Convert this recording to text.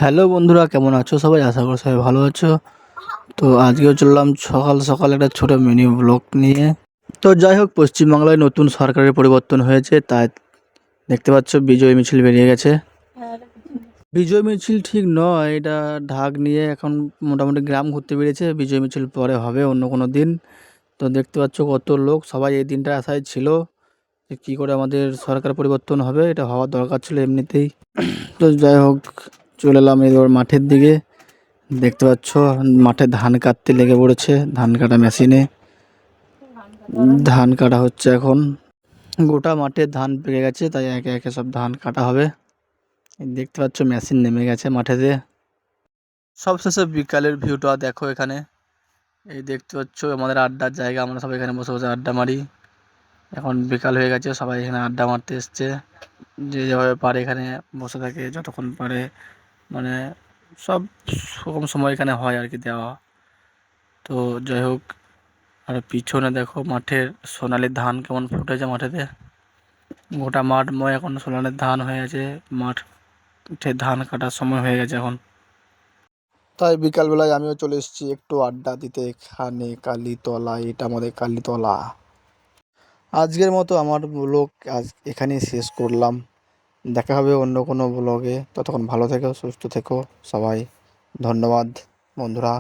Hello বন্ধুরা, কেমন আছো সবাই? আশা করি সবাই ভালো আছো। তো আজকেও চললাম সকাল সকাল একটা ছোট মিনি ব্লগ নিয়ে। তো যাই হোক, পশ্চিমবাংলায় নতুন সরকারের পরিবর্তন হয়েছে, তাই দেখতে পাচ্ছ বিজয় মিছিল বেরিয়ে গেছে। বিজয় মিছিল ঠিক নয়, এটা ঢাক নিয়ে এখন মোটামুটি গ্রাম ঘুরতে বেরিয়েছে। বিজয় মিছিল পরে হবে অন্য কোনো দিন। তো দেখতে পাচ্ছ কত লোক, সবাই এই দিনটার আশায় ছিল যে কী করে আমাদের সরকার পরিবর্তন হবে, এটা হওয়ার দরকার ছিল এমনিতেই। তো যাই হোক, চলে এলাম এবার মাঠের দিকে। দেখতে পাচ্ছ মাঠে ধান কাটতে লেগে পড়েছে, ধান কাটা মেশিনে ধান কাটা হচ্ছে এখন। গোটা মাঠে ধান পেকে গেছে, তাই একে একে সব ধান কাটা হবে। এই দেখতে পাচ্ছ মেশিন নেমে গেছে মাঠেতে। সবশেষে বিকালের ভিউটা দেখো এখানে। এই দেখতে পাচ্ছ আমাদের আড্ডার জায়গা, আমরা সবাই এখানে বসে বসে আড্ডা মারি। এখন বিকাল হয়ে গেছে, সবাই এখানে আড্ডা মারতে এসছে। যে যেভাবে পারে এখানে বসে থাকে যতক্ষণ পারে, মানে সব রকম সময় এখানে হয় আর কি দেওয়া। তো যাই হোক, আর পিছনে দেখো মাঠের সোনালি ধান কেমন ফুটেছে মাঠেতে। গোটা মাঠময় এখন সোনালি ধান হয়ে আছে, মাঠে ধান কাটার সময় হয়ে গেছে এখন। তাই বিকালবেলায় আমিও চলে এসেছি একটু আড্ডা দিতে এখানে কালীতলা। এটা আমাদের কালীতলা। আজকের মতো আমার ব্লগ আজ এখানেই শেষ করলাম। দেখা হবে অন্য কোনো ব্লগে। ততক্ষণ ভালো থেকো, সুস্থ থেকো সবাই। ধন্যবাদ বন্ধুরা।